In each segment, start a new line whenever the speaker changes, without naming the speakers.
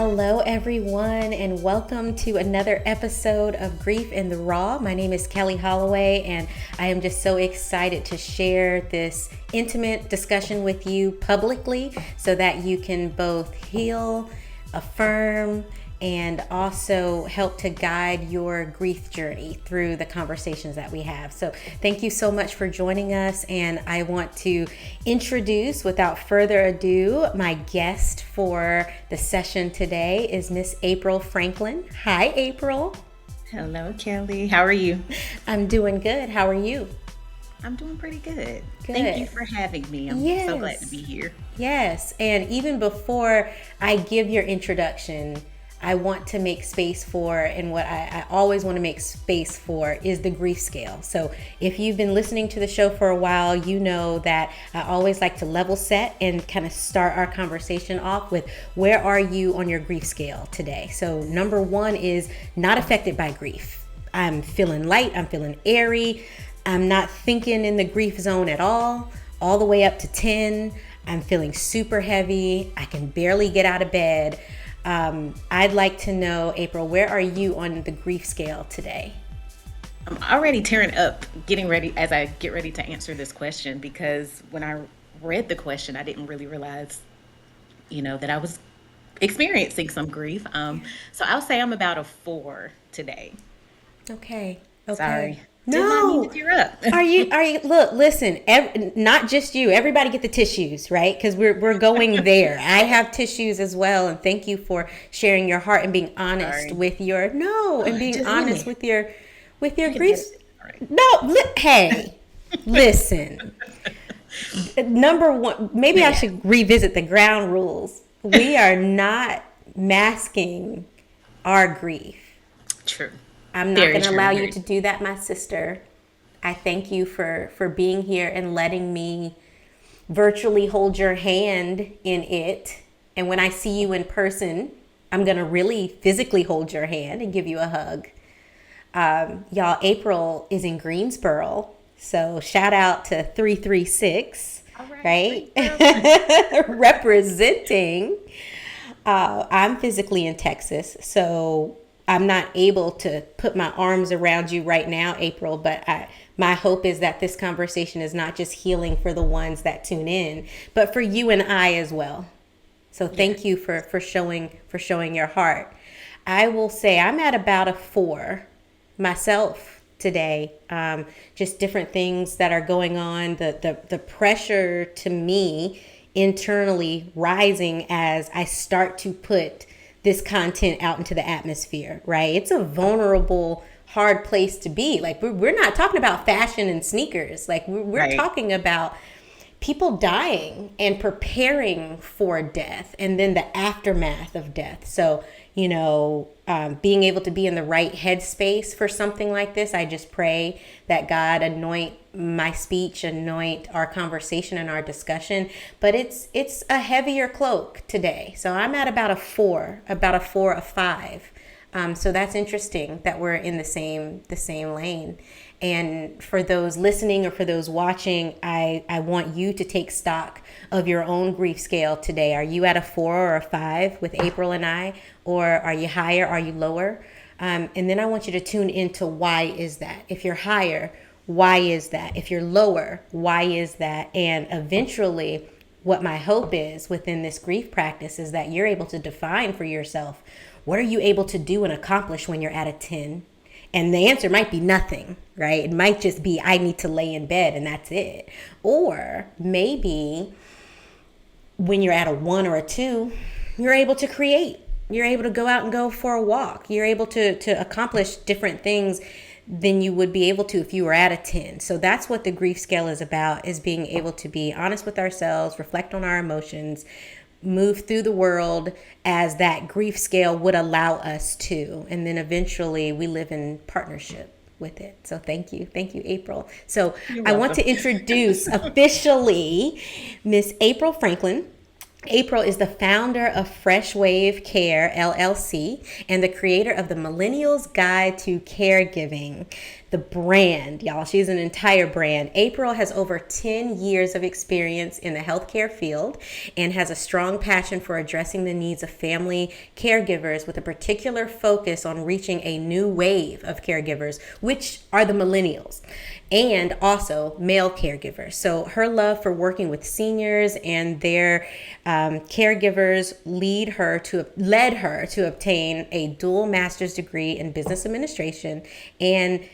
Hello, everyone, and welcome to another episode of Grief in the Raw. My name is Kelli Holloway, and I am just so excited to share this intimate discussion with you publicly so that you can both heal, affirm, and also help to guide your grief journey through the conversations that we have. So thank you so much for joining us. And I want to introduce, without further ado, my guest for the session today is Miss April Franklin. Hi, April.
Hello, Kelli. How are you?
I'm doing good. How are you?
I'm doing pretty good.
Good.
Thank you for having me. I'm so glad to be here.
Yes. And even before I give your introduction, I want to make space for, and what I always want to make space for is the grief scale. So if you've been listening to the show for a while, you know that I always like to level set and kind of start our conversation off with, where are you on your grief scale today? So number 1 is not affected by grief. I'm feeling light, I'm feeling airy, I'm not thinking in the grief zone at all the way up to 10. I'm feeling super heavy, I can barely get out of bed. I'd like to know, April, where are you on the grief scale today?
I'm already tearing up, getting ready as I get ready to answer this question, because when I read the question, I didn't really realize, that I was experiencing some grief. So I'll say I'm about a 4 today.
Okay.
Sorry.
No.
Did not mean to tear up.
Are you, look, listen, not just you, everybody get the tissues, right? Because we're going there. I have tissues as well. And thank you for sharing your heart and being honest with your, and being honest with your grief.
Right.
No, hey, listen. Number 1, maybe I should revisit the ground rules. We are not masking our grief.
True.
I'm not going to allow you to do that, my sister. I thank you for being here and letting me virtually hold your hand in it. And when I see you in person, I'm going to really physically hold your hand and give you a hug. Y'all, April is in Greensboro. So shout out to 336, right? Representing. I'm physically in Texas, so I'm not able to put my arms around you right now, April, but my hope is that this conversation is not just healing for the ones that tune in, but for you and I as well. So thank you for showing your heart. I will say I'm at about a 4 myself today. Just different things that are going on, the pressure to me internally rising as I start to put this content out into the atmosphere, right? It's a vulnerable, hard place to be. Like, we're not talking about fashion and sneakers. Like, we're talking about people dying and preparing for death and then the aftermath of death. So, being able to be in the right headspace for something like this, I just pray that God anoint my speech, anoint our conversation and our discussion. But it's a heavier cloak today. So I'm at about a 4, a 5. So that's interesting that we're in the same lane. And for those listening or for those watching, I want you to take stock of your own grief scale today. Are you at a 4 or a 5 with April and I? Or are you higher? Are you lower? And then I want you to tune into, why is that? If you're higher, why is that? If you're lower, why is that? And eventually, what my hope is within this grief practice is that you're able to define for yourself, what are you able to do and accomplish when you're at a 10? And the answer might be nothing, right? It might just be, I need to lay in bed and that's it. Or maybe when you're at a 1 or a 2, you're able to create. You're able to go out and go for a walk. You're able to accomplish different things than you would be able to if you were at a 10. So that's what the grief scale is about, is being able to be honest with ourselves, reflect on our emotions, move through the world as that grief scale would allow us to. And then eventually we live in partnership with it. So thank you, April. So I want to introduce officially Miss April Franklin. April is the founder of Fresh Wave Care, LLC, and the creator of the Millennial's Guide to Caregiving. the brand, y'all. She's an entire brand. April has over 10 years of experience in the healthcare field and has a strong passion for addressing the needs of family caregivers with a particular focus on reaching a new wave of caregivers, which are the millennials, and also male caregivers. So her love for working with seniors and their caregivers led her to obtain a dual master's degree in business administration and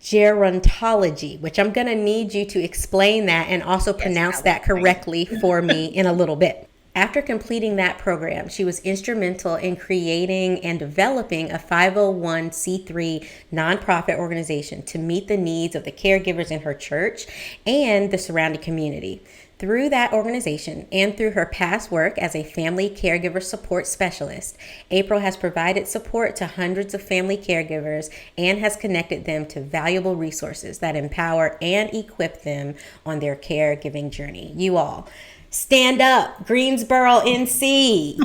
gerontology, which I'm going to need you to explain that and also pronounce that correctly for me in a little bit. After completing that program, she was instrumental in creating and developing a 501c3 nonprofit organization to meet the needs of the caregivers in her church and the surrounding community. Through that organization and through her past work as a family caregiver support specialist, April has provided support to hundreds of family caregivers and has connected them to valuable resources that empower and equip them on their caregiving journey. You all, stand up, Greensboro, NC.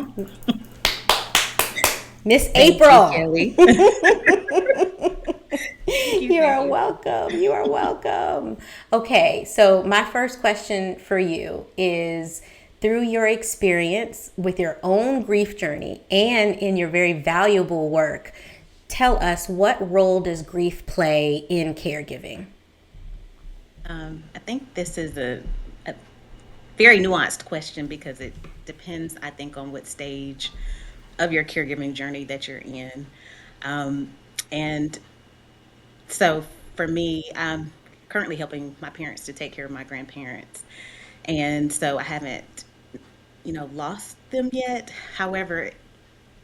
Miss April.
Thank you, Kelli.
You are welcome. You are welcome. Okay, so my first question for you is, through your experience with your own grief journey and in your very valuable work, tell us, what role does grief play in caregiving?
I think this is a very nuanced question because it depends, I think, on what stage of your caregiving journey that you're in. And so for me, I'm currently helping my parents to take care of my grandparents. And so I haven't, lost them yet. However,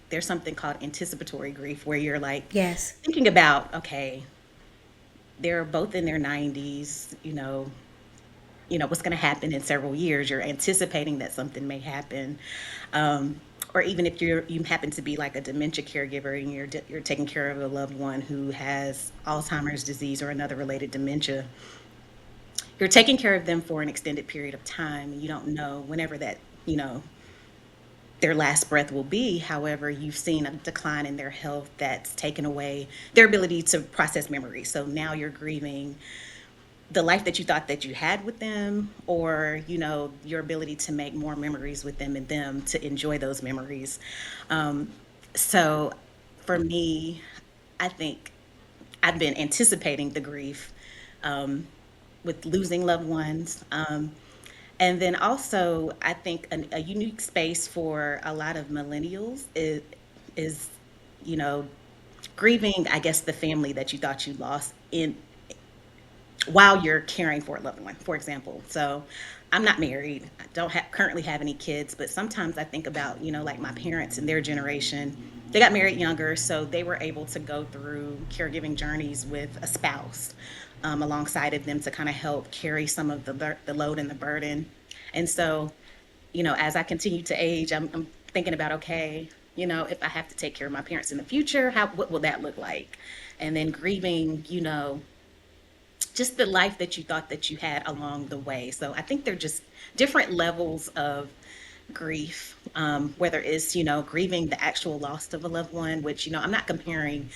there's something called anticipatory grief where you're like
Yes.
thinking about, okay, they're both in their 90s, what's going to happen in several years. You're anticipating that something may happen. Or even if you happen to be like a dementia caregiver and you're taking care of a loved one who has Alzheimer's disease or another related dementia, you're taking care of them for an extended period of time, and you don't know whenever that, their last breath will be. However, you've seen a decline in their health that's taken away their ability to process memories. So now you're grieving the life that you thought that you had with them, or your ability to make more memories with them and them to enjoy those memories. So for me, I think I've been anticipating the grief with losing loved ones. And then also, I think a unique space for a lot of millennials is grieving, I guess, the family that you thought you lost in while you're caring for a loved one, for example. So I'm not married. I don't currently have any kids, but sometimes I think about, like my parents and their generation. They got married younger, so they were able to go through caregiving journeys with a spouse alongside of them to kind of help carry some of the load and the burden. And so, as I continue to age, I'm thinking about, okay, if I have to take care of my parents in the future, what will that look like? And then grieving, just the life that you thought that you had along the way. So I think they're just different levels of grief, whether it's, grieving the actual loss of a loved one, which, I'm not comparing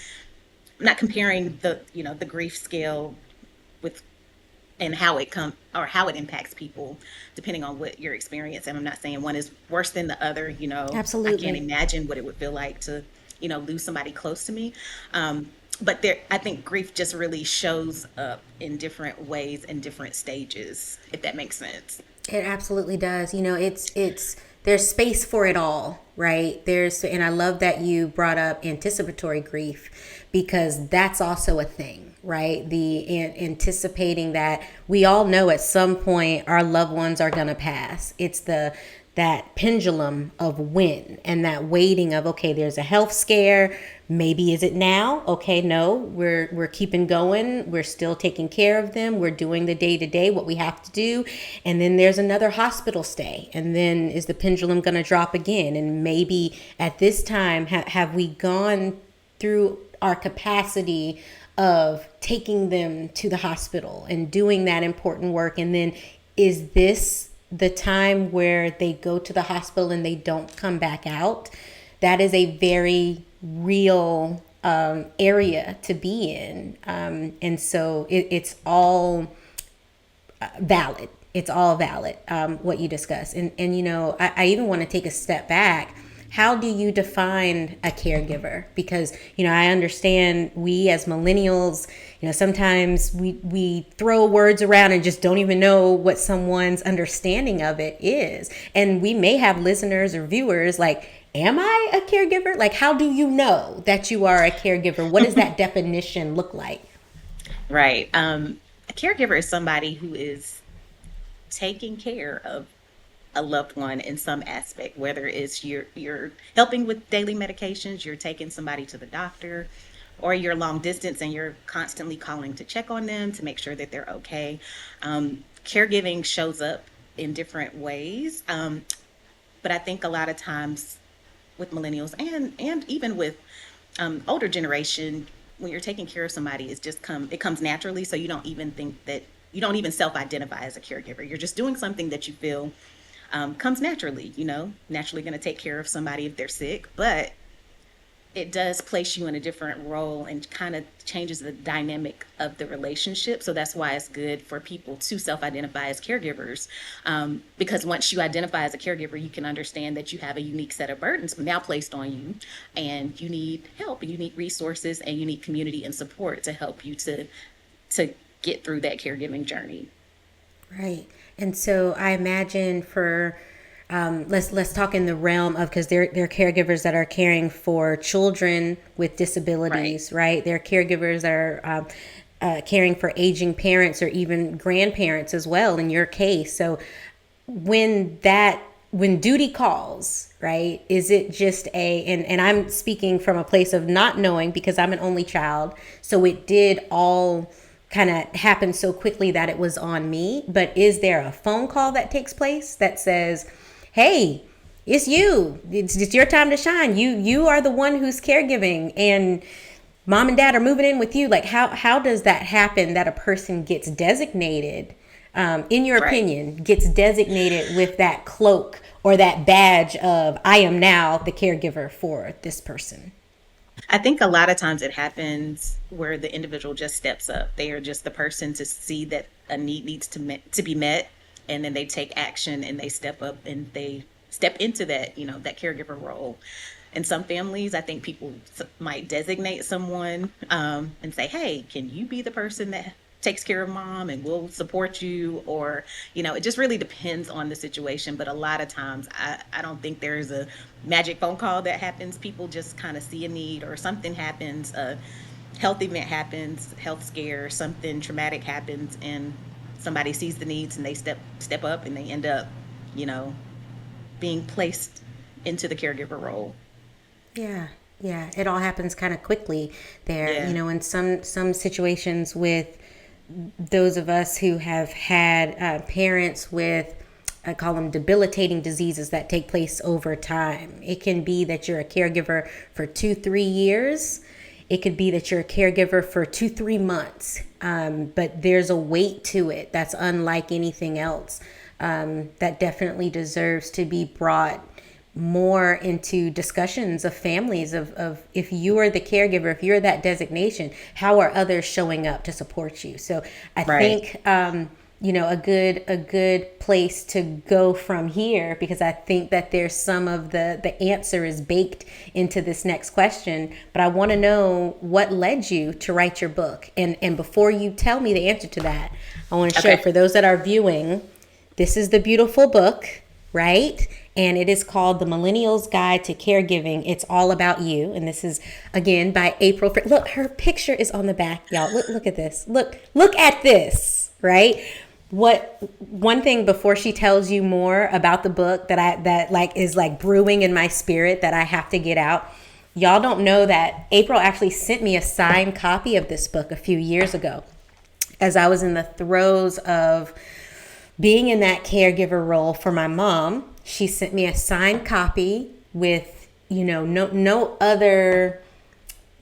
the grief scale with and how it how it impacts people depending on what your experience. And I'm not saying one is worse than the other. I can't
Absolutely.
imagine what it would feel like to, lose somebody close to me. But I think grief just really shows up in different ways and different stages, if that makes sense.
It absolutely does. It's there's space for it all, right? And I love that you brought up anticipatory grief, because that's also a thing, right? Anticipating that we all know at some point our loved ones are going to pass. It's that pendulum of when, and that waiting of, okay, there's a health scare. Maybe is it now? Okay, no, we're keeping going. We're still taking care of them. We're doing the day to day, what we have to do. And then there's another hospital stay. And then is the pendulum going to drop again? And maybe at this time, have we gone through our capacity of taking them to the hospital and doing that important work? And then is this the time where they go to the hospital and they don't come back out? That is a very real area to be in. And so it's all valid. It's all valid, what you discuss. And I even want to take a step back. How do you define a caregiver? Because, I understand we as millennials, sometimes we throw words around and just don't even know what someone's understanding of it is. And we may have listeners or viewers like, am I a caregiver? Like, how do you know that you are a caregiver? What does that definition look like?
Right. A caregiver is somebody who is taking care of a loved one in some aspect, whether it's you're helping with daily medications, you're taking somebody to the doctor, or you're long distance and you're constantly calling to check on them to make sure that they're okay. Caregiving shows up in different ways, but I think a lot of times with millennials and even with older generation, when you're taking care of somebody, it comes naturally. So you don't even think that you don't even self-identify as a caregiver. You're just doing something that you feel comes naturally. Naturally going to take care of somebody if they're sick, but it does place you in a different role and kind of changes the dynamic of the relationship. So that's why it's good for people to self-identify as caregivers, because once you identify as a caregiver, you can understand that you have a unique set of burdens now placed on you, and you need help, and you need resources, and you need community and support to help you to get through that caregiving journey.
Right. And so I imagine for let's talk in the realm of, because they're caregivers that are caring for children with disabilities, right? They're caregivers that are caring for aging parents or even grandparents as well in your case. So when duty calls, right, is it just and I'm speaking from a place of not knowing because I'm an only child, so it did all kind of happen so quickly that it was on me. But is there a phone call that takes place that says, hey, it's you, it's your time to shine, you are the one who's caregiving and mom and dad are moving in with you? Like, how does that happen, that a person gets designated, in your opinion, gets designated with that cloak or that badge of, I am now the caregiver for this person?
I think a lot of times it happens where the individual just steps up. They are just the person to see that a need needs to be met, and then they take action and they step up and they step into that, that caregiver role. In some families, I think people might designate someone and say, "Hey, can you be the person that takes care of mom and we'll support you?" Or, it just really depends on the situation. But a lot of times, I don't think there's a magic phone call that happens. People just kind of see a need or something happens, a health event happens, health scare, something traumatic happens, and somebody sees the needs and they step up and they end up, you know, being placed into the caregiver role.
Yeah. Yeah. It all happens kind of quickly there,
Yeah.
in some situations with those of us who have had parents with, I call them debilitating diseases that take place over time. It can be that you're a caregiver for 2-3 years. It could be that you're a caregiver for 2-3 months. But there's a weight to it that's unlike anything else, that definitely deserves to be brought more into discussions of families of if you are the caregiver, if you're that designation, how are others showing up to support you? So I think a good place to go from here, because I think that there's some of the answer is baked into this next question, but I want to know what led you to write your book. And before you tell me the answer to that, I want to show for those that are viewing, this is the beautiful book, right? And it is called The Millennial's Guide to Caregiving. It's all about you. And this is, again, by April. Look, her picture is on the back, y'all. Look at this. Look at this, right? One thing before she tells you more about the book that is brewing in my spirit that I have to get out. Y'all don't know that April actually sent me a signed copy of this book a few years ago, as I was in the throes of being in that caregiver role for my mom. She sent me a signed copy with, no other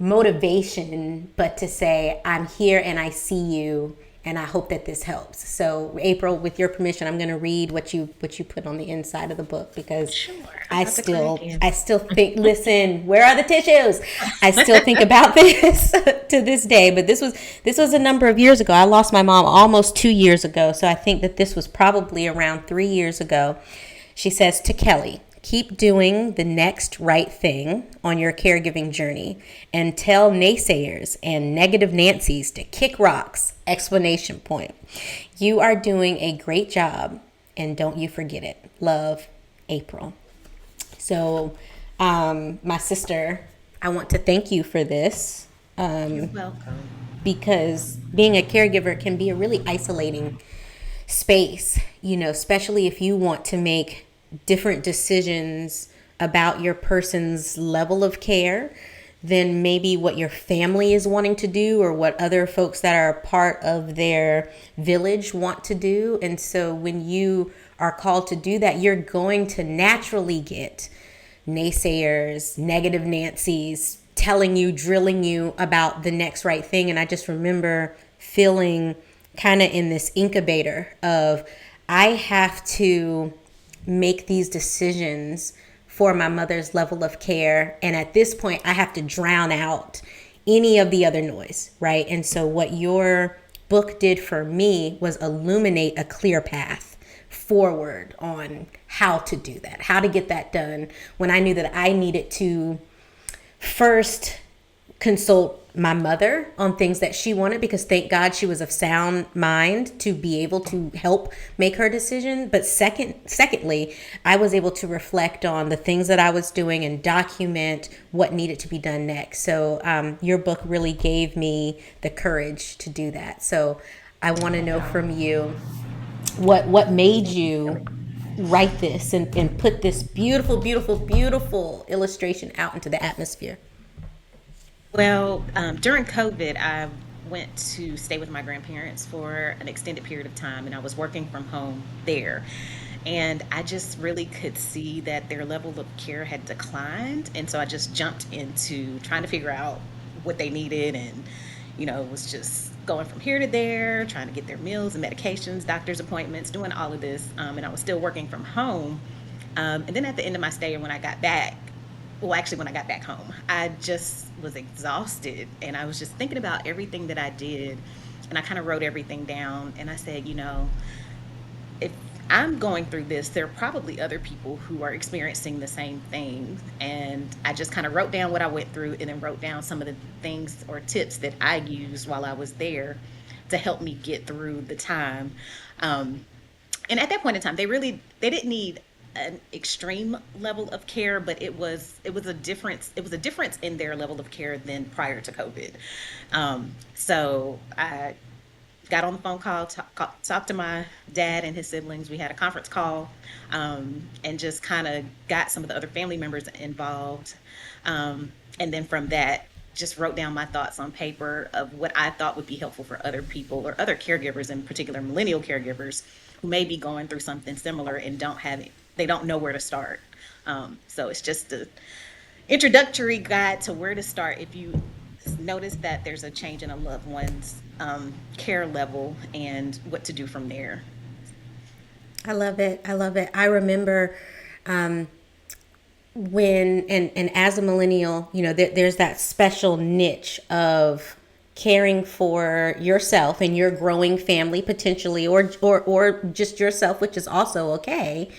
motivation but to say, I'm here and I see you And I hope that this helps. So April, with your permission, I'm going to read what you put on the inside of the book, because
Sure. I'm about to cry again.
I still think, listen, where are the tissues? I still think about this to this day, but this was a number of years ago. I lost my mom almost 2 years ago. So I think that this was probably around 3 years ago. She says to Kelli, keep doing the next right thing on your caregiving journey, and tell naysayers and negative Nancys to kick rocks! Exclamation point. You are doing a great job, and don't you forget it. Love, April. So, my sister, I want to thank you for this,
You're welcome.
because being a caregiver can be a really isolating space, especially if you want to make different decisions about your person's level of care than maybe what your family is wanting to do, or what other folks that are a part of their village want to do. And so when you are called to do that, you're going to naturally get naysayers, negative Nancys telling you, drilling you about the next right thing. And I just remember feeling kind of in this incubator of, I have to make these decisions for my mother's level of care. And at this point, I have to drown out any of the other noise, right? And so what your book did for me was illuminate a clear path forward on how to do that, how to get that done, when I knew that I needed to first consult my mother on things that she wanted, because thank God she was of sound mind to be able to help make her decision. But secondly, I was able to reflect on the things that I was doing and document what needed to be done next. So your book really gave me the courage to do that. So I want to know from you, what made you write this and put this beautiful, beautiful, beautiful illustration out into the atmosphere.
Well, during COVID, I went to stay with my grandparents for an extended period of time, and I was working from home there. And I just really could see that their level of care had declined. And so I just jumped into trying to figure out what they needed, and, was just going from here to there, trying to get their meals and medications, doctor's appointments, doing all of this. And I was still working from home. And then at the end of my stay, and when I got back, well, actually, when I got back home, I just was exhausted, and I was just thinking about everything that I did, and I kind of wrote everything down, and I said, if I'm going through this, there are probably other people who are experiencing the same thing. And I just kind of wrote down what I went through, and then wrote down some of the things or tips that I used while I was there to help me get through the time. And at that point in time, they didn't need an extreme level of care, but it was a difference in their level of care than prior to COVID. So I got on the phone call, talked to my dad and his siblings. We had a conference call, and just kind of got some of the other family members involved. And then from that, just wrote down my thoughts on paper of what I thought would be helpful for other people, or other caregivers, in particular millennial caregivers, who may be going through something similar and they don't know where to start. So it's just an introductory guide to where to start if you notice that there's a change in a loved one's care level, and what to do from there.
I love it. I love it. I remember when, and as a millennial, there's that special niche of caring for yourself and your growing family potentially, or just yourself, which is also okay,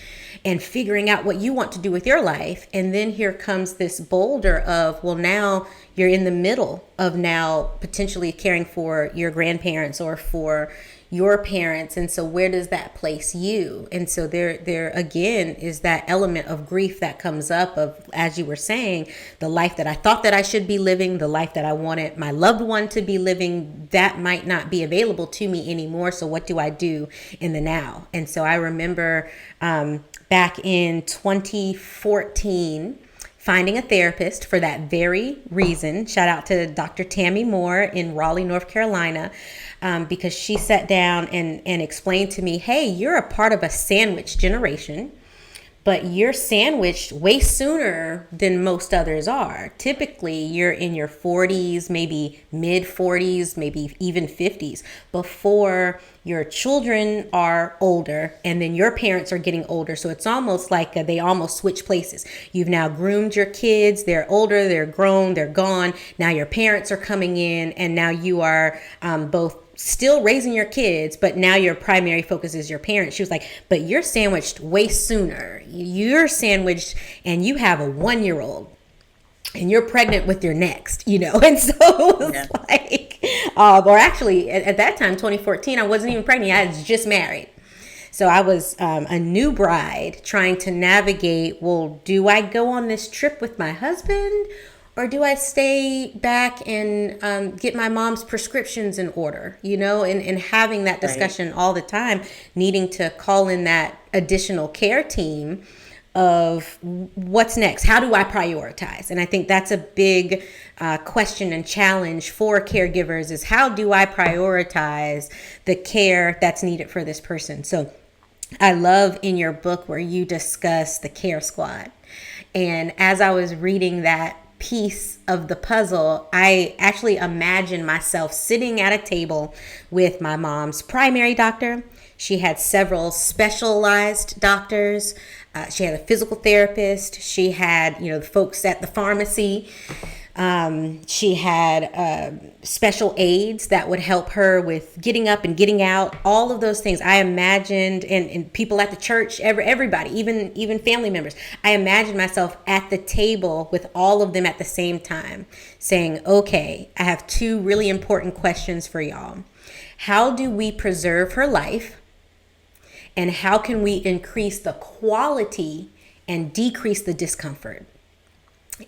and figuring out what you want to do with your life. And then here comes this boulder of, well, now you're in the middle of now potentially caring for your grandparents or for your parents. And so where does that place you? And so there again is that element of grief that comes up of, as you were saying, the life that I thought that I should be living, the life that I wanted my loved one to be living, that might not be available to me anymore. So what do I do in the now? And so I remember back in 2014, finding a therapist for that very reason. Shout out to Dr. Tammy Moore in Raleigh, North Carolina, because she sat down and explained to me, hey, you're a part of a sandwich generation. but you're sandwiched way sooner than most others are. Typically, you're in your 40s, maybe mid 40s, maybe even 50s before your children are older, and then your parents are getting older. So it's almost like they almost switch places. You've now groomed your kids. They're older, they're grown, they're gone. Now your parents are coming in, and now you are both still raising your kids, but now your primary focus is your parents. She was like, but you're sandwiched way sooner. You're sandwiched and you have a 1-year-old and you're pregnant with your next, And so it was like, or actually at that time, 2014, I wasn't even pregnant. I was just married. So I was a new bride trying to navigate, well, do I go on this trip with my husband? Or do I stay back and get my mom's prescriptions in order, and having that discussion all the time, needing to call in that additional care team of what's next? How do I prioritize? And I think that's a big question and challenge for caregivers is how do I prioritize the care that's needed for this person? So I love in your book where you discuss the care squad. And as I was reading that piece of the puzzle, I actually imagined myself sitting at a table with my mom's primary doctor. She had several specialized doctors. She had a physical therapist. She had, the folks at the pharmacy. She had special aides that would help her with getting up and getting out, all of those things. I imagined, and people at the church, everybody, even family members. I imagined myself at the table with all of them at the same time saying, okay, I have 2 really important questions for y'all. How do we preserve her life? And how can we increase the quality and decrease the discomfort?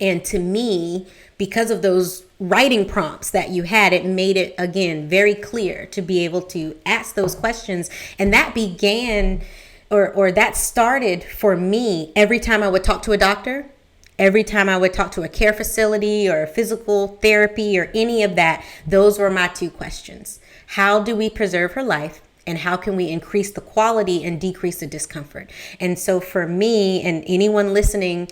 And to me, because of those writing prompts that you had, it made it, again, very clear to be able to ask those questions. And that began, or that started for me every time I would talk to a doctor, every time I would talk to a care facility or physical therapy or any of that. Those were my 2 questions. How do we preserve her life? And how can we increase the quality and decrease the discomfort? And so for me and anyone listening,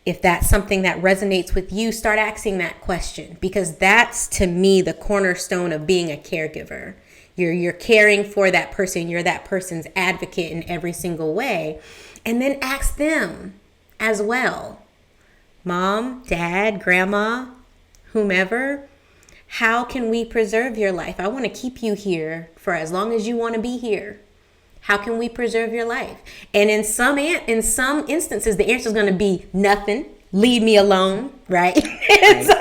if that's something that resonates with you, start asking that question, because that's, to me, the cornerstone of being a caregiver. You're caring for that person. You're that person's advocate in every single way. And then ask them as well. Mom, dad, grandma, whomever, how can we preserve your life? I want to keep you here for as long as you want to be here. How can we preserve your life? And in some instances, the answer is going to be nothing. Leave me alone, right? And so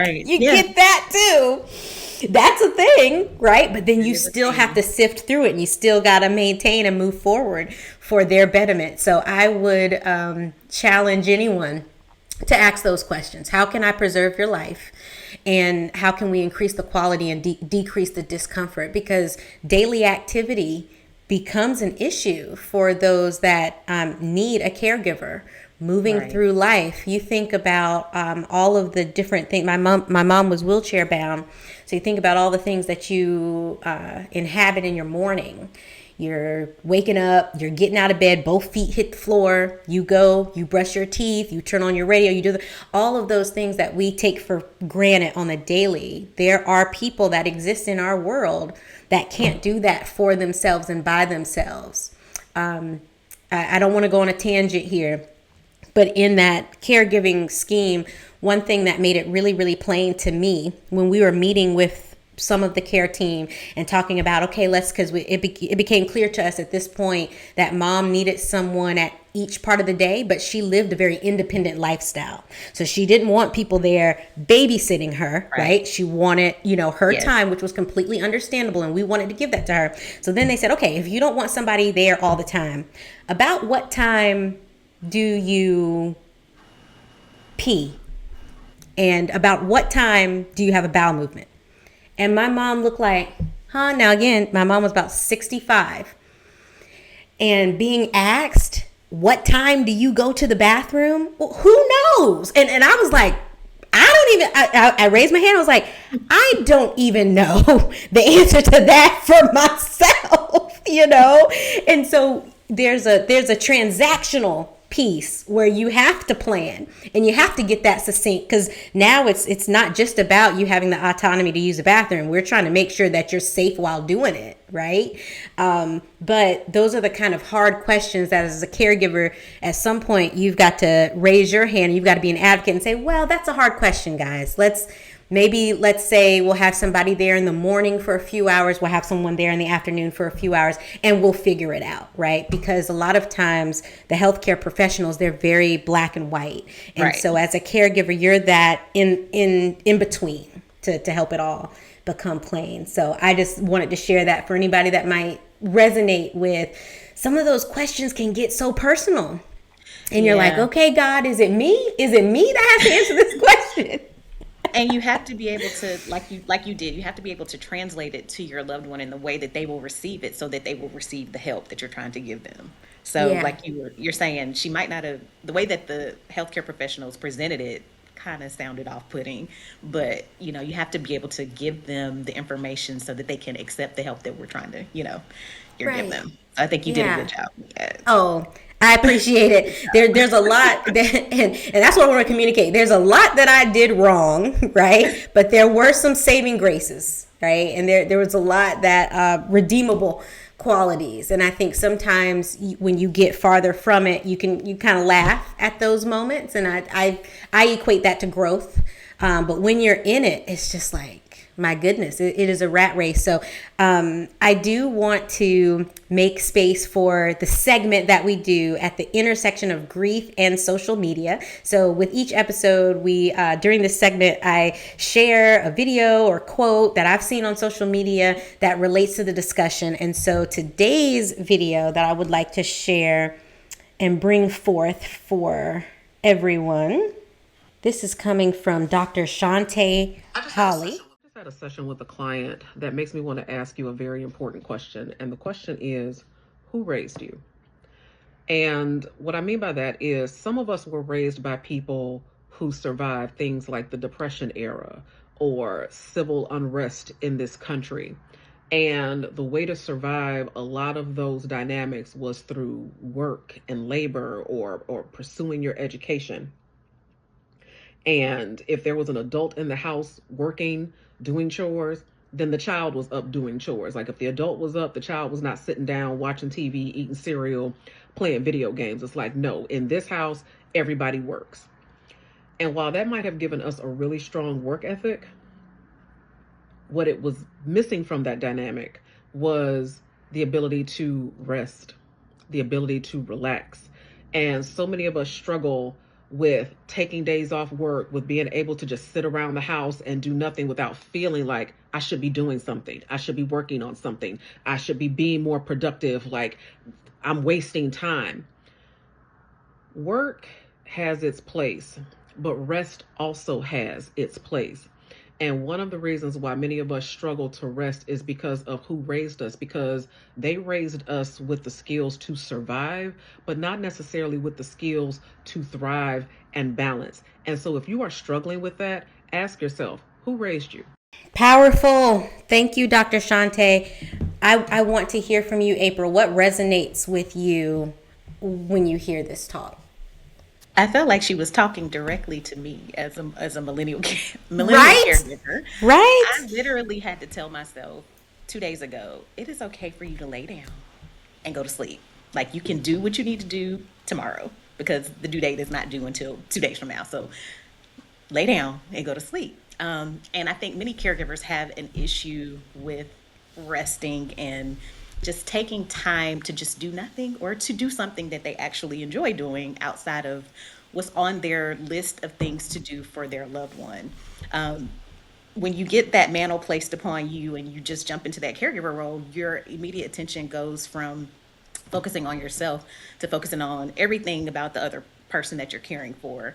you get that too. That's a thing, right? But then you still have to sift through it, and you still got to maintain and move forward for their betterment. So I would challenge anyone to ask those questions. How can I preserve your life? And how can we increase the quality and decrease the discomfort? Because daily activity becomes an issue for those that need a caregiver moving through life. You think about all of the different things. My mom was wheelchair bound. So you think about all the things that you inhabit in your morning. You're waking up, you're getting out of bed, both feet hit the floor, you go, you brush your teeth, you turn on your radio, you do all of those things that we take for granted on the daily. There are people that exist in our world that can't do that for themselves and by themselves. I don't want to go on a tangent here, but in that caregiving scheme, one thing that made it really, really plain to me when we were meeting with some of the care team and talking about, okay, because it became clear to us at this point that mom needed someone at each part of the day, but she lived a very independent lifestyle. So she didn't want people there babysitting her, right? She wanted, her time, which was completely understandable, and we wanted to give that to her. So then they said, okay, if you don't want somebody there all the time, about what time do you pee? And about what time do you have a bowel movement? And my mom looked like, huh? Now, again, my mom was about 65. And being asked, what time do you go to the bathroom? Well, who knows? And I was like, I raised my hand. I was like, I don't even know the answer to that for myself, And so there's a transactional piece where you have to plan and you have to get that succinct, because now it's not just about you having the autonomy to use the bathroom. We're trying to make sure that you're safe while doing it, right? But those are the kind of hard questions that as a caregiver, at some point you've got to raise your hand. You've got to be an advocate and say, well, that's a hard question, guys. Let's say we'll have somebody there in the morning for a few hours. We'll have someone there in the afternoon for a few hours, and we'll figure it out, right? Because a lot of times the healthcare professionals, they're very black and white. And
Right.
so as a caregiver, you're that in between to help it all become plain. So I just wanted to share that for anybody that might resonate with some of those questions can get so personal. And you're like,
Yeah.
okay, God, is it me? Is it me that has to answer this question?
And you have to be able to, like you did, you have to be able to translate it to your loved one in the way that they will receive it, so that they will receive the help that you're trying to give them. So
Yeah.
like you're saying, she might not have, the way that the healthcare professionals presented it kind of sounded off-putting, but you have to be able to give them the information so that they can accept the help that we're trying to, you're give
Right.
them. I think you did a
Yeah.
good job. Yes.
Oh, I appreciate it. There's a lot that, and that's what I want to communicate. There's a lot that I did wrong, right? But there were some saving graces, right? And there was a lot that redeemable qualities. And I think sometimes when you get farther from it, you kind of laugh at those moments. And I equate that to growth. But when you're in it, it's just like, my goodness, it is a rat race. So I do want to make space for the segment that we do at the intersection of grief and social media. So with each episode, we during this segment, I share a video or quote that I've seen on social media that relates to the discussion. And so today's video that I would like to share and bring forth for everyone, this is coming from Dr. Shante Holly.
Just had a session with a client that makes me want to ask you a very important question. And the question is, who raised you? And what I mean by that is some of us were raised by people who survived things like the Depression era or civil unrest in this country. And the way to survive a lot of those dynamics was through work and labor or pursuing your education. And if there was an adult in the house working, doing chores, then the child was up doing chores. Like if the adult was up, the child was not sitting down watching TV, eating cereal, playing video games. It's like, no, in this house, everybody works. And while that might have given us a really strong work ethic, what it was missing from that dynamic was the ability to rest, the ability to relax. And so many of us struggle with taking days off work, with being able to just sit around the house and do nothing without feeling like I should be doing something. I should be working on something. I should be being more productive, like I'm wasting time. Work has its place, but rest also has its place. And one of the reasons why many of us struggle to rest is because of who raised us, because they raised us with the skills to survive, but not necessarily with the skills to thrive and balance. And so if you are struggling with that, ask yourself, who raised you?
Powerful. Thank you, Dr. Shante. I want to hear from you, April. What resonates with you when you hear this talk?
I felt like she was talking directly to me as a millennial
Right?
caregiver.
Right?
I literally had to tell myself 2 days ago, it is okay for you to lay down and go to sleep. Like you can do what you need to do tomorrow because the due date is not due until 2 days from now. So lay down and go to sleep. And I think many caregivers have an issue with resting and just taking time to just do nothing or to do something that they actually enjoy doing outside of what's on their list of things to do for their loved one. Um, when you get that mantle placed upon you and you just jump into that caregiver role, your immediate attention goes from focusing on yourself to focusing on everything about the other person that you're caring for.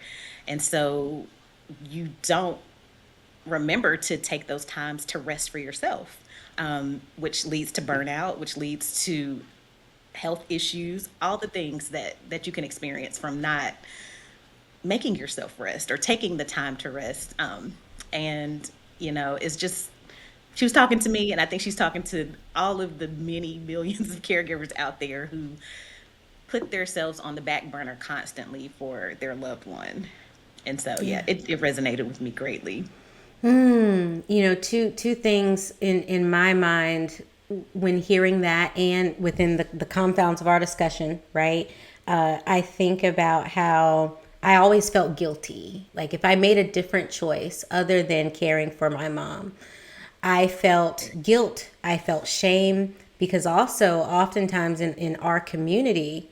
And so you don't remember to take those times to rest for yourself, which leads to burnout, which leads to health issues, all the things that you can experience from not making yourself rest or taking the time to rest. And it's just she was talking to me, and I think she's talking to all of the many millions of caregivers out there who put themselves on the back burner constantly for their loved one. And so, yeah, it resonated with me greatly.
Two things in my mind when hearing that and within the confounds of our discussion, right? I think about how I always felt guilty. Like if I made a different choice other than caring for my mom, I felt guilt. I felt shame because also oftentimes in our community,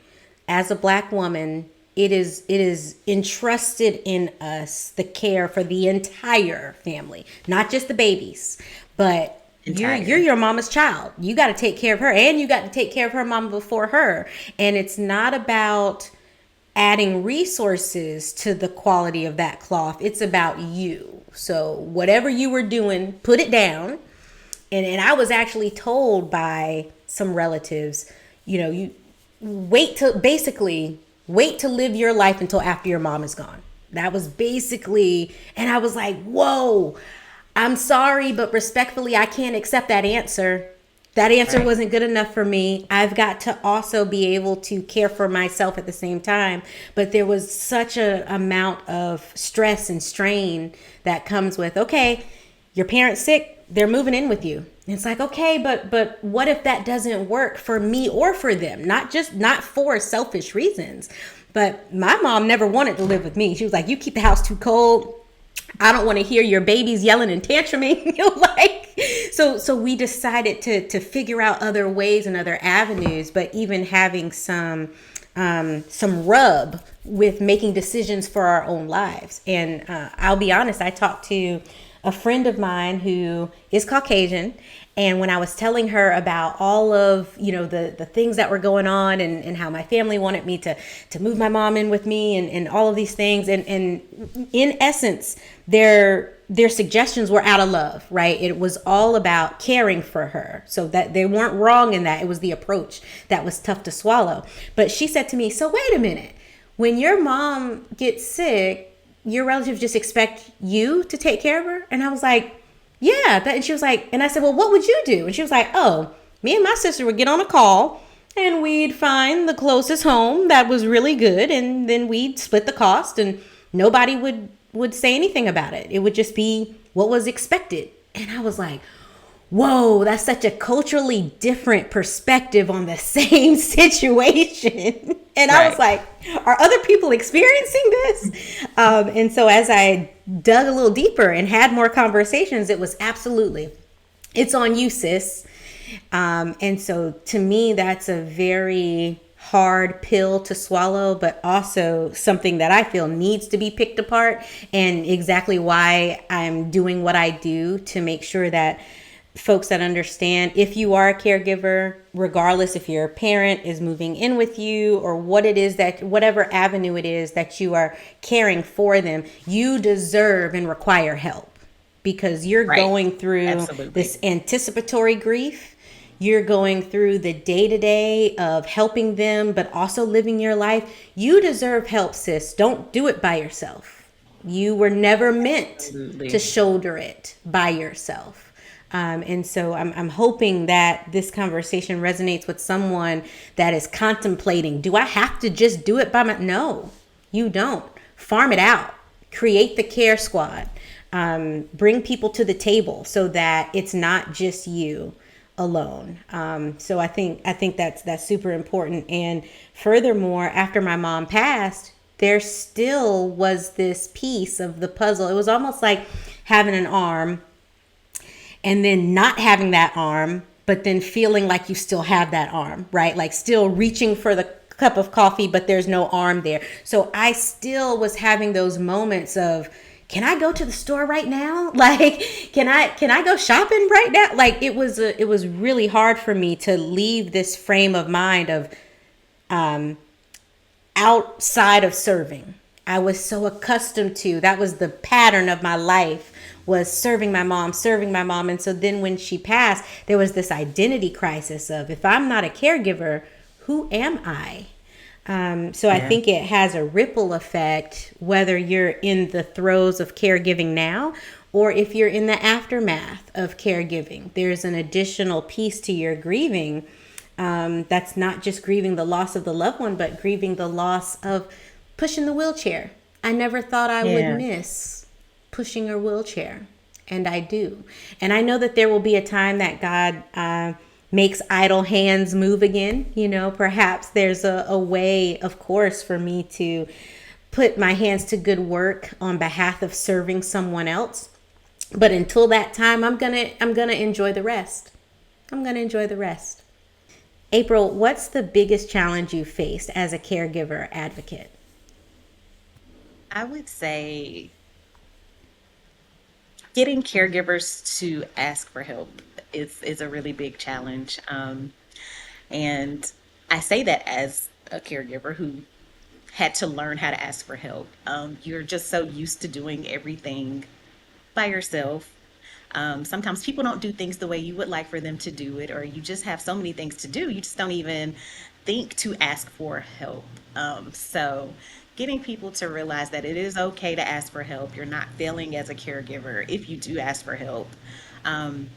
as a Black woman, it is entrusted in us the care for the entire family, not just the babies, but you're your mama's child. You got to take care of her, and you got to take care of her mama before her. And it's not about adding resources to the quality of that cloth. It's about you. So whatever you were doing, put it down. And I was actually told by some relatives, you wait to live your life until after your mom is gone. That was basically, and I was like, whoa, I'm sorry, but respectfully, I can't accept that answer. That answer wasn't good enough for me. I've got to also be able to care for myself at the same time. But there was such a amount of stress and strain that comes with, okay, your parent's sick, they're moving in with you. And it's like, okay, but what if that doesn't work for me or for them? Not for selfish reasons. But my mom never wanted to live with me. She was like, you keep the house too cold. I don't want to hear your babies yelling and tantruming. So we decided to figure out other ways and other avenues, but even having some rub with making decisions for our own lives. And I'll be honest, I talked to a friend of mine who is Caucasian. And when I was telling her about all of, the things that were going on and how my family wanted me to move my mom in with me and all of these things. And in essence, their suggestions were out of love, right? It was all about caring for her. So that they weren't wrong in that. It was the approach that was tough to swallow. But she said to me, so wait a minute, when your mom gets sick, your relatives just expect you to take care of her? And I was like, yeah. And she was like, and I said, well, what would you do? And she was like, oh, me and my sister would get on a call and we'd find the closest home that was really good. And then we'd split the cost and nobody would say anything about it. It would just be what was expected. And I was like, whoa, that's such a culturally different perspective on the same situation. And I was like, are other people experiencing this? And so as I dug a little deeper and had more conversations, it was absolutely, it's on you, sis. And so to me, that's a very hard pill to swallow, but also something that I feel needs to be picked apart, and exactly why I'm doing what I do to make sure that folks that understand, if you are a caregiver, regardless if your parent is moving in with you or what it is that, whatever avenue it is that you are caring for them, you deserve and require help because you're going through this anticipatory grief. You're going through the day-to-day of helping them, but also living your life. You deserve help, sis. Don't do it by yourself. You were never meant to shoulder it by yourself. And so I'm hoping that this conversation resonates with someone that is contemplating, do I have to just do it by my... No, you don't. Farm it out. Create the care squad. Bring people to the table so that it's not just you alone. So I think that's super important. And furthermore, after my mom passed, there still was this piece of the puzzle. It was almost like having an arm and then not having that arm, but then feeling like you still have that arm, right? Like still reaching for the cup of coffee, but there's no arm there. So I still was having those moments of, can I go to the store right now? Like, can I go shopping right now? Like it was really hard for me to leave this frame of mind of outside of serving. I was so accustomed to, that was the pattern of my life, was serving my mom. And so then when she passed, there was this identity crisis of, if I'm not a caregiver, who am I? So I think it has a ripple effect, whether you're in the throes of caregiving now, or if you're in the aftermath of caregiving. There's an additional piece to your grieving That's not just grieving the loss of the loved one, but grieving the loss of pushing the wheelchair. I never thought I would
Yeah.
miss pushing a wheelchair, and I do. And I know that there will be a time that God makes idle hands move again. Perhaps there's a way, of course, for me to put my hands to good work on behalf of serving someone else. But until that time, I'm gonna enjoy the rest. I'm gonna enjoy the rest. April, what's the biggest challenge you faced as a caregiver advocate?
I would say getting caregivers to ask for help is a really big challenge. And I say that as a caregiver who had to learn how to ask for help. You're just so used to doing everything by yourself. Sometimes people don't do things the way you would like for them to do it, or you just have so many things to do, you just don't even think to ask for help. So, getting people to realize that it is okay to ask for help. You're not failing as a caregiver if you do ask for help. Um,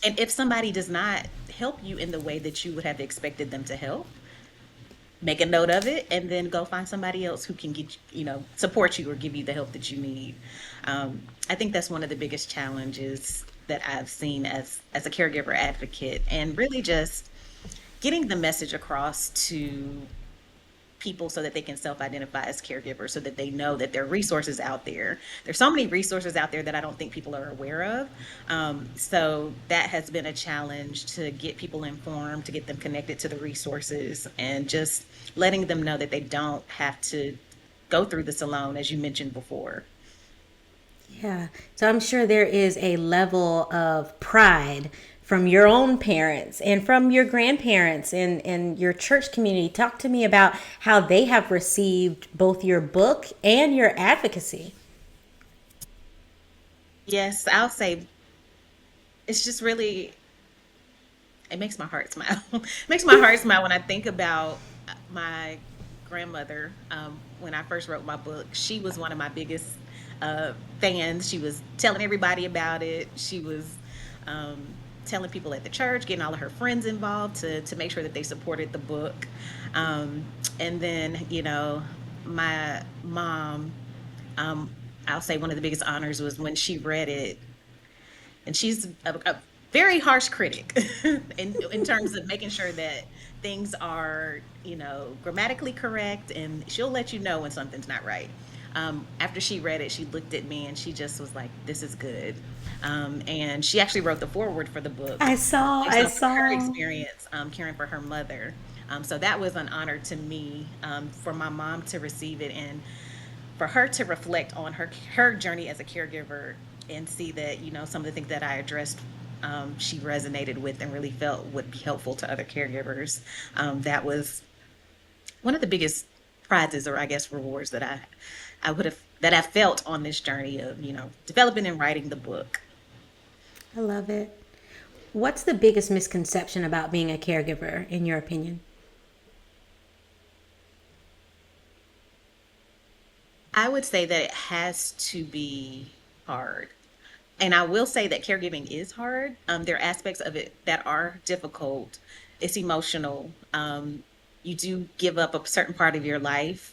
and if somebody does not help you in the way that you would have expected them to help, make a note of it and then go find somebody else who can get support you or give you the help that you need. I think that's one of the biggest challenges that I've seen as a caregiver advocate, and really just getting the message across to people so that they can self-identify as caregivers, so that they know that there are resources out there. There's so many resources out there that I don't think people are aware of. So that has been a challenge, to get people informed, to get them connected to the resources, and just letting them know that they don't have to go through this alone, as you mentioned before.
Yeah. So I'm sure there is a level of pride from your own parents and from your grandparents and your church community. Talk to me about how they have received both your book and your advocacy.
Yes, I'll say it's just really, it makes my heart smile. It makes my heart smile when I think about my grandmother. When I first wrote my book, she was one of my biggest fans. She was telling everybody about it. She was um, telling people at the church, getting all of her friends involved to make sure that they supported the book. Um, and then, my mom, um, I'll say one of the biggest honors was when she read it, and she's a very harsh critic in terms of making sure that things are, grammatically correct, and she'll let you know when something's not right. After she read it, she looked at me and she just was like, "This is good." And she actually wrote the foreword for the book
I saw,
based
I
off of her
saw.
experience caring for her mother. So that was an honor to me, for my mom to receive it, and for her to reflect on her journey as a caregiver, and see that, some of the things that I addressed, she resonated with and really felt would be helpful to other caregivers. That was one of the biggest prizes, or I guess rewards, I would have that I felt on this journey of, developing and writing the book.
I love it. What's the biggest misconception about being a caregiver, in your opinion?
I would say that it has to be hard. And I will say that caregiving is hard. There are aspects of it that are difficult. It's emotional. You do give up a certain part of your life.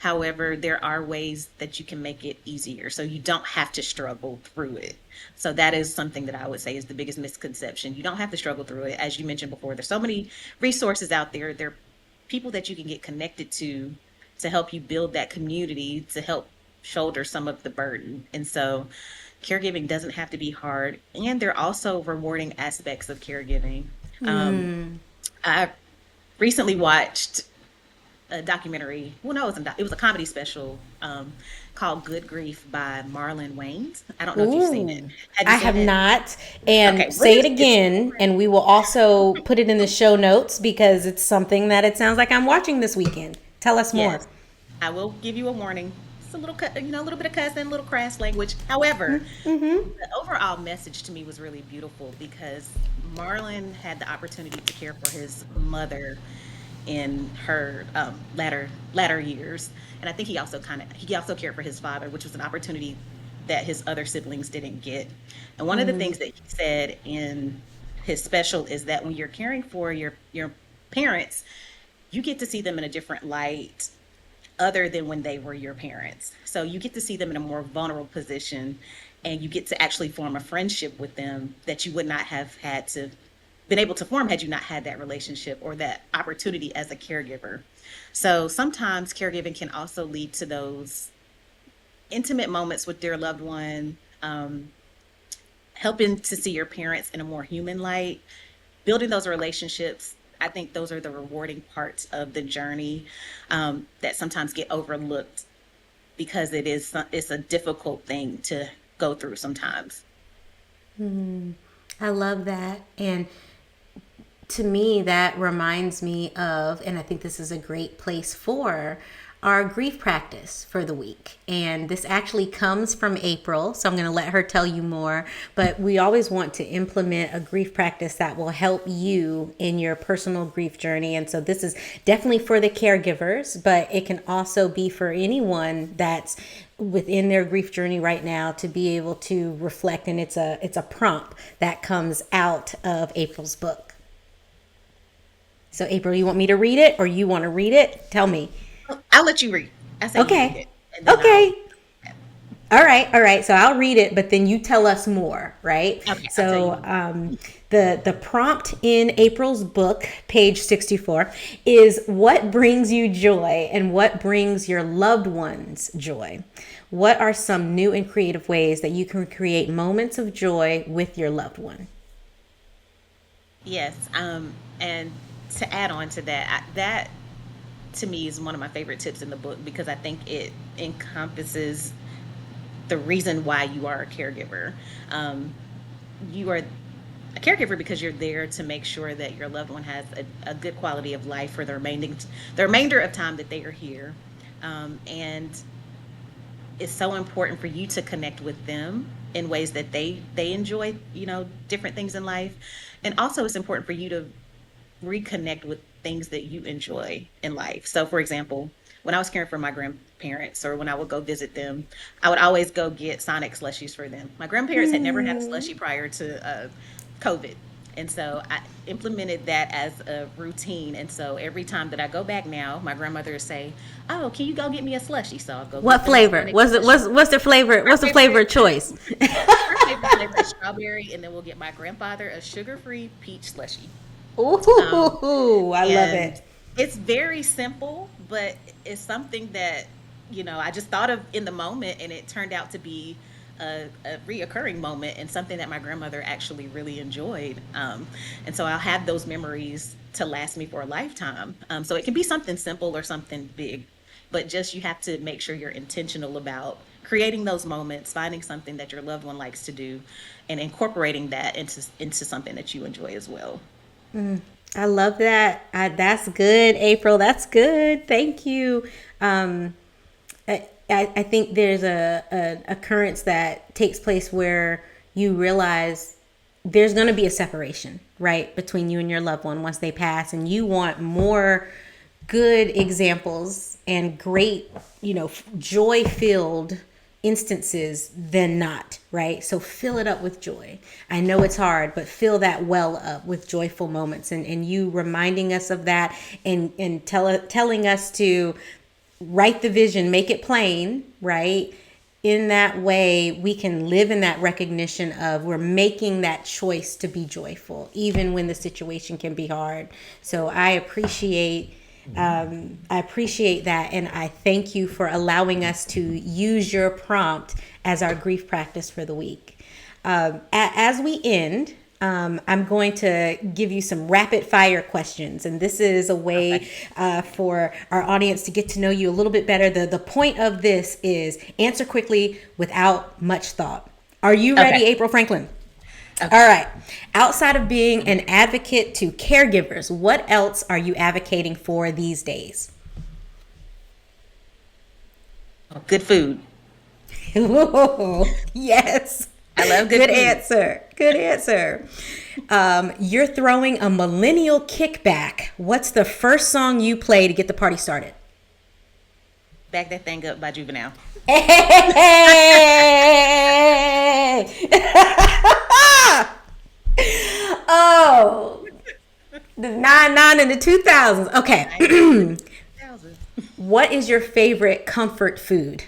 However, there are ways that you can make it easier so you don't have to struggle through it. So that is something that I would say is the biggest misconception. You don't have to struggle through it. As you mentioned before, there's so many resources out there. There are people that you can get connected to help you build that community, to help shoulder some of the burden. And so caregiving doesn't have to be hard. And there are also rewarding aspects of caregiving. Um, I recently watched a documentary. Well, no, it was a comedy special, called Good Grief by Marlon Wayans. I don't know if you've seen it.
Ooh,
Have you
I
seen
have
it?
not. And
Okay, what
say it
is it's
again, and we will also put it in the show notes because it's something that it sounds like I'm watching this weekend. Tell us more.
Yes, I will give you a warning. It's a little, a little bit of cussing, a little crass language. However, the overall message to me was really beautiful, because Marlon had the opportunity to care for his mother in her latter years, and I think he also cared for his father, which was an opportunity that his other siblings didn't get. And one of the things that he said in his special is that when you're caring for your parents, you get to see them in a different light other than when they were your parents. So you get to see them in a more vulnerable position, and you get to actually form a friendship with them that you would not have had to been able to form had you not had that relationship or that opportunity as a caregiver. So sometimes caregiving can also lead to those intimate moments with their loved one, helping to see your parents in a more human light, building those relationships. I think those are the rewarding parts of the journey, that sometimes get overlooked because it's a difficult thing to go through sometimes.
I love that. And to me, that reminds me of, and I think this is a great place for our grief practice for the week. And this actually comes from April, so I'm going to let her tell you more. But we always want to implement a grief practice that will help you in your personal grief journey. And so this is definitely for the caregivers, but it can also be for anyone that's within their grief journey right now to be able to reflect. And it's a prompt that comes out of April's book. So April, you want me to read it or you want to read it? Tell me.
I'll let you read. I say you read
Okay.
it, and then
Okay. All right. All right. So I'll read it, but then you tell us more, right?
Okay, I'll tell
So the prompt in April's book, page 64, is what brings you joy and what brings your loved ones joy? What are some new and creative ways that you can create moments of joy with your loved one?
Yes. And to add on to that, that to me is one of my favorite tips in the book because I think it encompasses the reason why you are a caregiver. You are a caregiver because you're there to make sure that your loved one has a good quality of life for the remainder of time that they are here. And it's so important for you to connect with them in ways that they enjoy, different things in life. And also it's important for you to reconnect with things that you enjoy in life. So for example, when I was caring for my grandparents or when I would go visit them, I would always go get Sonic slushies for them. My grandparents had never had a slushie prior to COVID. And so I implemented that as a routine. And so every time that I go back now, my grandmother would say, "Oh, can you go get me a slushie?" So I'll go
What
get them a
flavor?
Sonic
What's
slushie.
what's the flavor? What's the flavor choice?
Her favorite flavor is strawberry, and then we'll get my grandfather a sugar-free peach slushie.
Ooh, I love
And
it.
it's very simple, but it's something that, I just thought of in the moment, and it turned out to be a reoccurring moment and something that my grandmother actually really enjoyed. And so I'll have those memories to last me for a lifetime. So it can be something simple or something big, but just you have to make sure you're intentional about creating those moments, finding something that your loved one likes to do, and incorporating that into something that you enjoy as well.
I love that. That's good, April. That's good. Thank you. I think there's a occurrence that takes place where you realize there's going to be a separation, right, between you and your loved one once they pass, and you want more good examples and great, joy-filled instances than not, right? So fill it up with joy. I know it's hard, but fill that well up with joyful moments, and you reminding us of that and telling us to write the vision, make it plain, right? In that way, we can live in that recognition of we're making that choice to be joyful, even when the situation can be hard. So I appreciate that, and I thank you for allowing us to use your prompt as our grief practice for the week. As we end, I'm going to give you some rapid fire questions, and this is a way for our audience to get to know you a little bit better. The point of this is answer quickly without much thought. Are you ready,
Okay.
April Franklin?
Okay.
All right. Outside of being an advocate to caregivers, what else are you advocating for these days?
Good food.
Ooh, yes.
I love good
Good
food.
answer. Good answer. You're throwing a millennial kickback. What's the first song you play to get the party started?
Back That Thing Up by Juvenile.
Hey! Oh, the 99 and the 2000s. Okay.
9,000.
What is your favorite comfort food?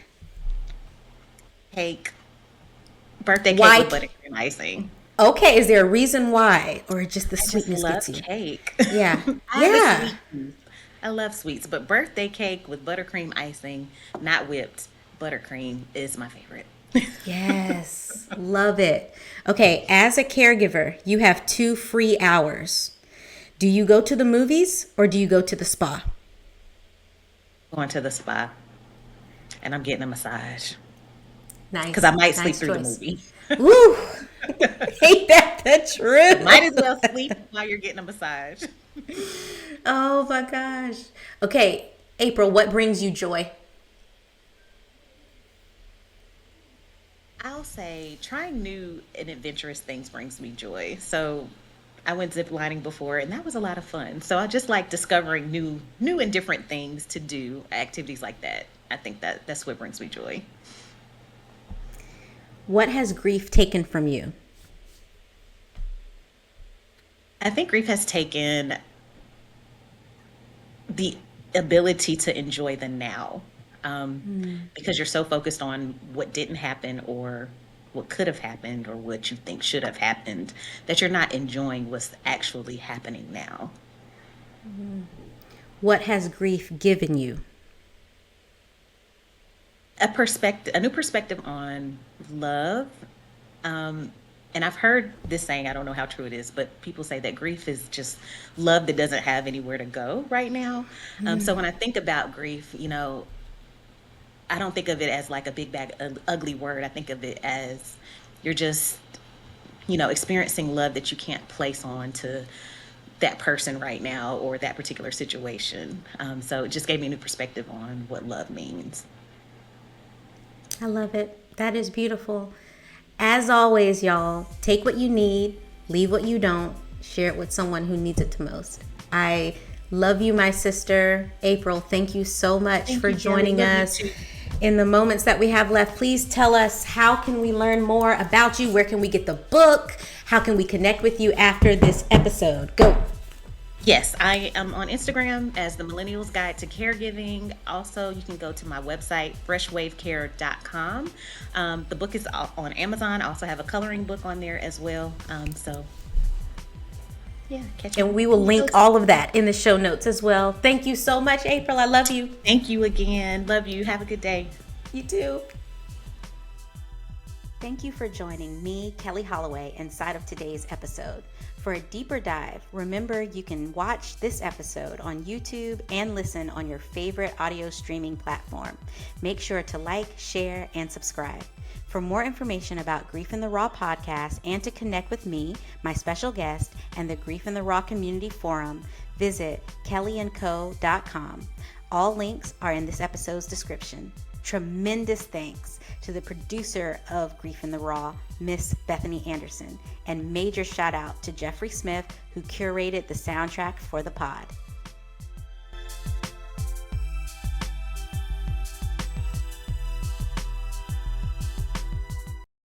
Cake. Birthday cake
Why?
with buttercream icing.
Okay, is there a reason why, or just the
I just
sweetness
love
gets you?
cake.
Yeah,
I have a
yeah.
sweet tooth. I love sweets, but birthday cake with buttercream icing, not whipped, buttercream is my favorite.
Yes, love it. Okay, as a caregiver, you have 2 free hours. Do you go to the movies or do you go to the spa?
Going to the spa and I'm getting a massage because I
Nice,
might sleep
nice
through the
choice.
movie.
Woo! Ain't that the
Might as
truth?
well sleep while you're getting a massage.
Oh my gosh. Okay, April, what brings you joy?
I'll say trying new and adventurous things brings me joy. So I went zip lining before and that was a lot of fun. So I just like discovering new and different things to do, activities like that. I think that's what brings me joy.
What has grief taken from you?
I think grief has taken the ability to enjoy the now, because you're so focused on what didn't happen or what could have happened or what you think should have happened that you're not enjoying what's actually happening now.
What has grief given you?
A new perspective on love. Um, and I've heard this saying, I don't know how true it is, but people say that grief is just love that doesn't have anywhere to go right now. So when I think about grief, I don't think of it as like a big bag ugly word. I think of it as you're just, experiencing love that you can't place on to that person right now or that particular situation. So it just gave me a new perspective on what love means.
I love it. That is beautiful. As always, y'all, take what you need, leave what you don't, share it with someone who needs it the most. I love you, my sister. April, thank you so much
Thank
for
you, Kelly.
joining
Love you
us.
too.
In the moments that we have left, please tell us, how can we learn more about you? Where can we get the book? How can we connect with you after this episode? Go.
Yes, I am on Instagram as the Millennials Guide to Caregiving. Also, you can go to my website, freshwavecare.com. The book is on Amazon. I also have a coloring book on there as well. Yeah, catch
And
me.
we will link all of that in the show notes as well. Thank you so much, April. I love you.
Thank you again. Love you. Have a good day.
You too. Thank you for joining me, Kelli Holloway, inside of today's episode. For a deeper dive, remember you can watch this episode on YouTube and listen on your favorite audio streaming platform. Make sure to like, share, and subscribe. For more information about Grief in the Raw podcast and to connect with me, my special guest, and the Grief in the Raw community forum, visit kellyandco.com. All links are in this episode's description. Tremendous thanks to the producer of Grief in the Raw, Miss Bethany Anderson, and major shout out to Jeffrey Smith, who curated the soundtrack for the pod.